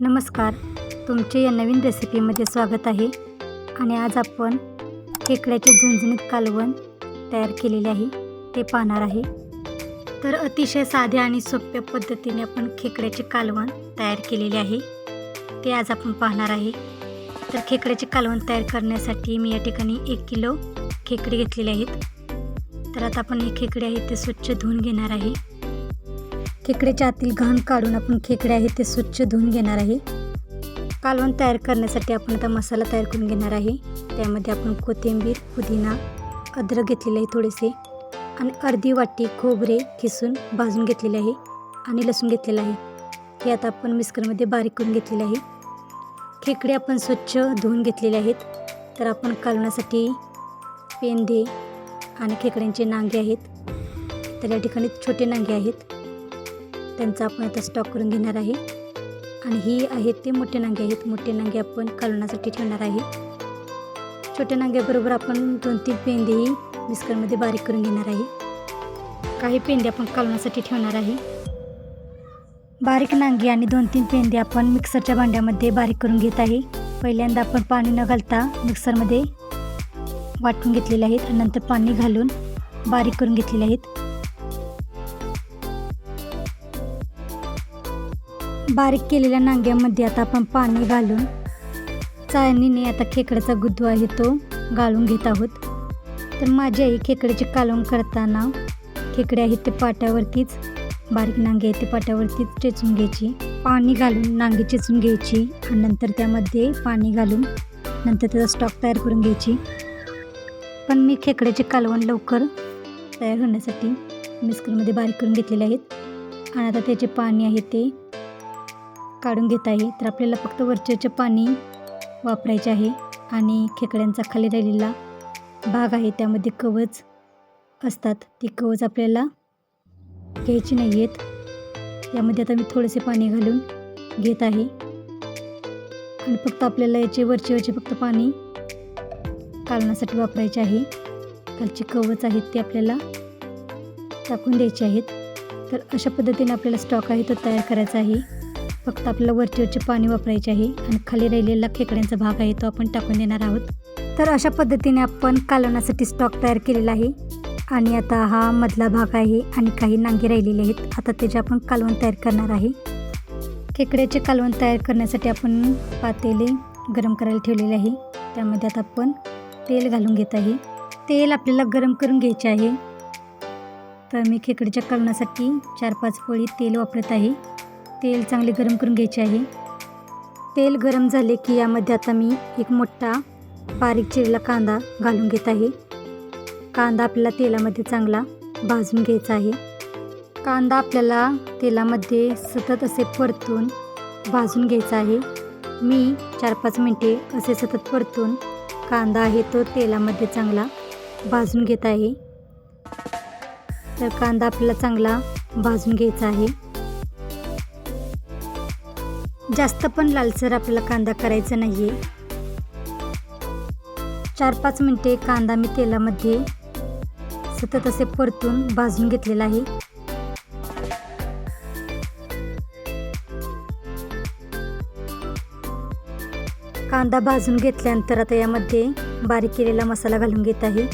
नमस्कार, तुमचे या नवीन रेसिपीमध्ये स्वागत आहे. आणि आज आपण खेकड्याचे झणझणीत कालवण तयार केलेले आहे ते पाहणार आहे. तर अतिशय साध्या आणि सोप्या पद्धतीने आपण खेकड्याचे कालवण तयार केलेले आहे ते आज आपण पाहणार आहे. तर खेकड्याचे कालवण तयार करण्यासाठी मी या ठिकाणी 1 किलो खेकडे घेतलेले आहेत. तर आता आपण हे खेकडे आहेत ते स्वच्छ धुवून घेणार आहे. खेकड्याच्या आतील घाण काढून आपण खेकडे आहेत ते स्वच्छ धुवून घेणार आहे. कालवण तयार करण्यासाठी आपण आता मसाला तयार करून घेणार आहे. त्यामध्ये आपण कोथिंबीर, पुदिना, अद्रक घेतलेले आहे थोडेसे, आणि अर्धी वाटी खोबरे किसून भाजून घेतलेले आहे, आणि लसूण घेतलेला आहे. हे आता आपण मिक्सरमध्ये बारीक करून घेतलेले आहे. खेकडे आपण स्वच्छ धुवून घेतलेले आहेत. तर आपण कालवण्यासाठी पेंदे आणि खेकड्यांचे नांगे आहेत. तर या ठिकाणी छोटे नांगे आहेत, त्यांचा आपण आता स्टॉक करून घेणार आहे. आणि ही आहेत ते मोठे नांगे आहेत. मोठे नांगे आपण कालवण्यासाठी ठेवणार आहे. छोट्या नांग्याबरोबर आपण 2-3 पेंदेही मिक्सरमध्ये बारीक करून घेणार आहे. काही पेंदे आपण कालवण्यासाठी ठेवणार आहे. बारीक नांगे आणि 2-3 पेंदे आपण मिक्सरच्या भांड्यामध्ये बारीक करून घेत आहे. पहिल्यांदा आपण पाणी न घालता मिक्सरमध्ये वाटून घेतलेले आहेत, आणि नंतर पाणी घालून बारीक करून घेतलेले आहेत. बारीक केलेल्या नांग्यामध्ये आता आपण पाणी घालून चाळणीने आता खेकड्याचा गुदवा आहे तो गाळून घेत आहोत. तर माझी आई खेकड्याचे कालवण करताना खेकडे आहेत ते पाट्यावरतीच, बारीक नांगे आहेत ते पाट्यावरतीच चेचून घ्यायची. पाणी घालून नांगे चेचून घ्यायची, आणि नंतर त्यामध्ये पाणी घालून नंतर त्याचा स्टॉक तयार करून घ्यायची. पण मी खेकड्याचे कालवण लवकर तयार होण्यासाठी मिक्सरमध्ये बारीक करून घेतलेले आहेत, आणि आता त्याचे पाणी आहे ते काढून घेत आहे. तर आपल्याला फक्त वरचे पाणी वापरायचे आहे, आणि खेकड्यांचा खाली राहिलेला भाग आहे त्यामध्ये कवच असतात, ती कवच आपल्याला घ्यायची नाही आहेत. यामध्ये आता मी थोडेसे पाणी घालून घेत आहे, आणि फक्त आपल्याला याचे वरचे फक्त पाणी कालवण्यासाठी वापरायचे आहे. खालची कवच आहेत ते आपल्याला टाकून द्यायचे आहेत. तर अशा पद्धतीने आपल्याला स्टॉक आहे तो तयार करायचा आहे. फक्त आपल्याला वरचे पाणी वापरायचे आहे, आणि खाली राहिलेला खेकड्यांचा भाग आहे तो आपण टाकून देणार आहोत. तर अशा पद्धतीने आपण कालवण्यासाठी स्टॉक तयार केलेला आहे. आणि आता हा मधला भाग आहे, आणि काही नांगे राहिलेले आहेत. आता त्याचे आपण कालवण तयार करणार आहे. खेकड्याचे कालवण तयार करण्यासाठी आपण पातेले गरम करायला ठेवलेले आहे. त्यामध्ये आता आपण तेल घालून घेत आहे. तेल आपल्याला गरम करून घ्यायचे आहे. तर मी खेकड्याच्या कालवण्यासाठी 4-5 पळी तेल वापरत आहे. तेल चांगले गरम करून घ्यायचे आहे. तेल गरम झाले की यामध्ये आता मी एक मोठा बारीक चिरलेला कांदा घालून घेत आहे. कांदा आपल्याला तेलामध्ये चांगला भाजून घ्यायचा आहे. कांदा आपल्याला तेलामध्ये सतत असे परतून भाजून घ्यायचा आहे. मी 4-5 मिनटे असे सतत परतून कांदा आहे तो तेलामध्ये चांगला भाजून घेत आहे. तर कांदा आपल्याला चांगला भाजून घ्यायचा आहे. जास्त पण लालसर आपल्याला कांदा करायचा नाही आहे. 4-5 मिनटे कांदा मी तेलामध्ये सतत असे परतून भाजून घेतलेला आहे. कांदा भाजून घेतल्यानंतर आता यामध्ये बारीक केलेला मसाला घालून घेत आहे.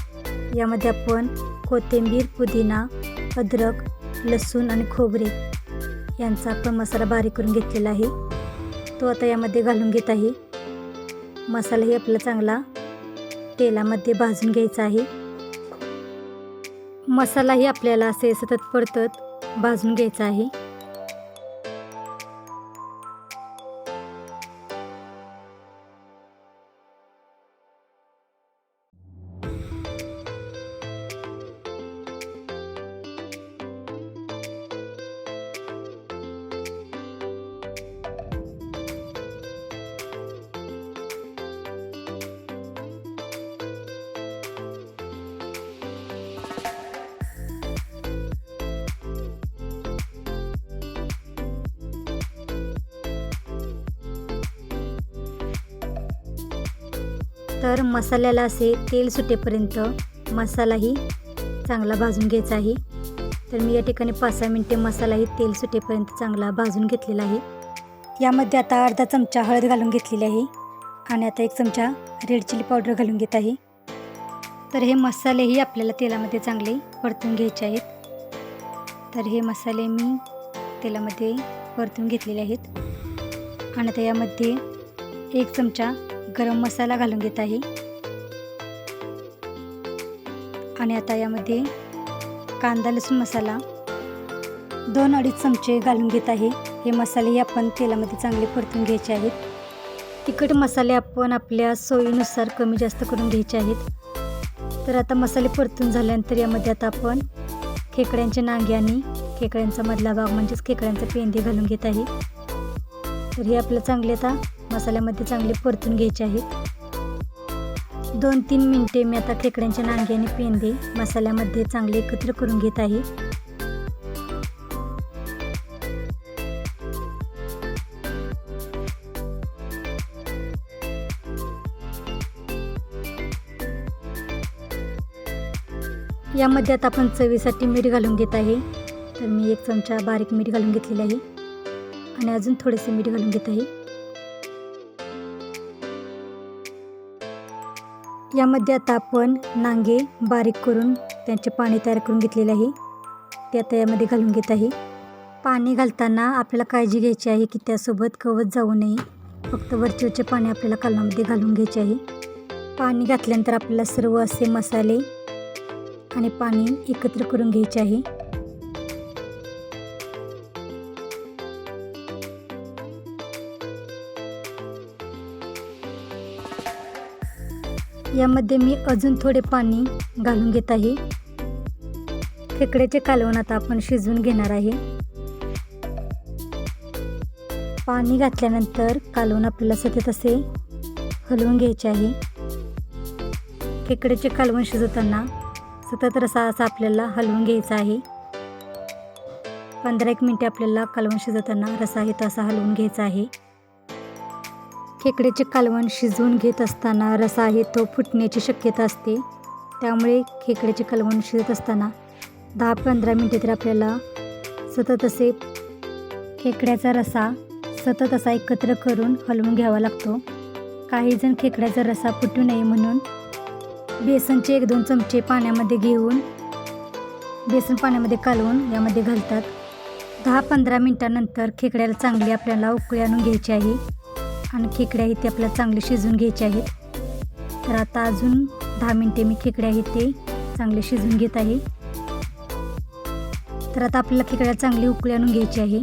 यामध्ये आपण कोथिंबीर, पुदिना, अद्रक, लसूण आणि खोबरे यांचा आपण मसाला बारीक करून घेतलेला आहे, तो आता यामध्ये घालून घेत आहे. मसालाही आपल्याला चांगला तेलामध्ये भाजून घ्यायचा आहे. मसालाही आपल्याला असे सतत परतत भाजून घ्यायचा आहे. तर मसाल्याला असे तेल सुटेपर्यंत मसालाही चांगला भाजून घ्यायचा आहे. तर मी या ठिकाणी 5-6 मिनिटे मसालाही तेल सुटेपर्यंत चांगला भाजून घेतलेला आहे. यामध्ये आता अर्धा चमचा हळद घालून घेतलेली आहे आणि आता 1 चमचा रेड चिली पावडर घालून घेत आहे। तर हे मसालेही आपल्याला तेलामध्ये चांगले परतून घ्यायचे आहेत। तर हे मसाले मी तेलामध्ये परतून घेतलेले आहेत आणि आता यामध्ये 1 चमचा गरम मसाला घालून घेत आहे आणि आता यामध्ये कांदा लसूण मसाला 2-2.5 चमचे घालून घेत आहे। हे मसालेही आपण तेलामध्ये चांगले परतून घ्यायचे आहेत। तिखट मसाले आपण आपल्या सोयीनुसार कमी जास्त करून घ्यायचे आहेत। तर आता मसाले परतून झाल्यानंतर यामध्ये आता आपण खेकड्यांचे नांगे आणि खेकड्यांचा मधला भाग म्हणजेच खेकड्यांचे पेंदे घालून घेत आहे। तर हे आपलं चांगले आता मसाल्यामध्ये चांगले परतून घ्यायचे आहेत। 2-3 मिनिटे मी आता खेकड्यांचे नांगे आणि पेंदे मसाल्यामध्ये चांगले एकत्र करून घेत आहे। यामध्ये आता आपण चवीसाठी मीठ घालून घेत आहे। तर मी 1 चमचा बारीक मीठ घालून घेतलेले आहे आणि अजून थोडेसे मीठ घालून घेत आहे। यामध्ये आता आपण नांगे बारीक करून त्यांचे पाणी तयार करून घेतलेले आहे, ते आता यामध्ये घालून घेत आहे। पाणी घालताना आपल्याला काळजी घ्यायची आहे की त्यासोबत कवच जाऊ नये, फक्त वरचे पाणी आपल्याला कालवामध्ये घालून घ्यायचे आहे। पाणी घातल्यानंतर आपल्याला सर्व असे मसाले आणि पाणी एकत्र करून घ्यायचे आहे। यामध्ये मी अजून थोडे पाणी घालून घेत आहे। खेकड्याचे कालवण आता आपण शिजवून घेणार आहे। पाणी घातल्यानंतर कालवण आपल्याला सतत असे हलवून घ्यायचे आहे। खेकड्याचे कालवण शिजवताना सतत रसा असा आपल्याला हलवून घ्यायचा आहे। 15-1 मिनिटे आपल्याला कालवण शिजवताना रसा आहे तो असा हलवून घ्यायचा आहे। खेकड्याचे कालवण शिजवून घेत असताना रसा आहे तो फुटण्याची शक्यता असते, त्यामुळे खेकड्याचे कालवण शिजत असताना 10-15 मिनिटे तर आपल्याला सतत असे खेकड्याचा रसा सतत असा एकत्र करून हलवून घ्यावा लागतो। काही जण खेकड्याचा रसा फुटू नये म्हणून बेसनचे 1-2 चमचे पाण्यामध्ये घेऊन बेसन पाण्यामध्ये कालवून यामध्ये घालतात। 10-15 मिनिटांनंतर खेकड्याला चांगली आपल्याला उकळी आणून घ्यायची आहे आणि खेकड्या इथे आपल्याला चांगले शिजवून घ्यायचे आहेत। तर आता अजून 10 मिनिटे मी खेकड्या इथे चांगले शिजवून घेत आहे। तर आता आपल्याला खेकड्याला चांगली उकळी आणून घ्यायची आहे।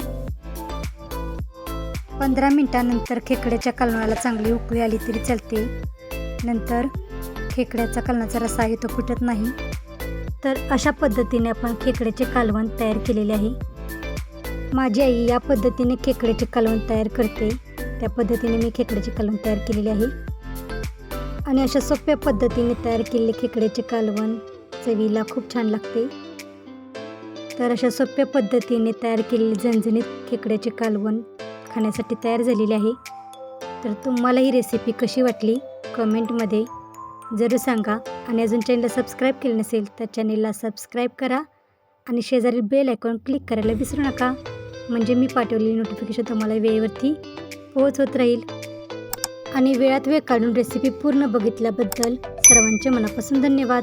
15 मिनिटांनंतर खेकड्याच्या कालवणाला चांगली उकळी आली तरी चालते। नंतर खेकड्याचा कालवणाचा रसा आहे तो फुटत नाही। तर अशा पद्धतीने आपण खेकड्याचे कालवण तयार केलेले आहे। माझी आई या पद्धतीने खेकड्याचे कालवण तयार करते, त्या पद्धतीने मी खेकड्याचे कालवण तयार केलेले आहे आणि अशा सोप्या पद्धतीने तयार केलेले खेकड्याचे कालवण चवीला खूप छान लागते। तर अशा सोप्या पद्धतीने तयार केलेले झणझणीत खेकड्याचे कालवण खाण्यासाठी तयार झालेले आहे। तर तुम्हाला ही रेसिपी कशी वाटली कमेंटमध्ये जरूर सांगा आणि अजून चॅनलला सबस्क्राईब केले नसेल तर चॅनलला सबस्क्राईब करा आणि शेजारील बेल आयकॉन क्लिक करायला विसरू नका, म्हणजे मी पाठवलेली नोटिफिकेशन तुम्हाला वेळेवरती पोहोचत राहील। आणि वेळात वेळ काढून रेसिपी पूर्ण बघितल्याबद्दल सर्वांचे मनापासून धन्यवाद।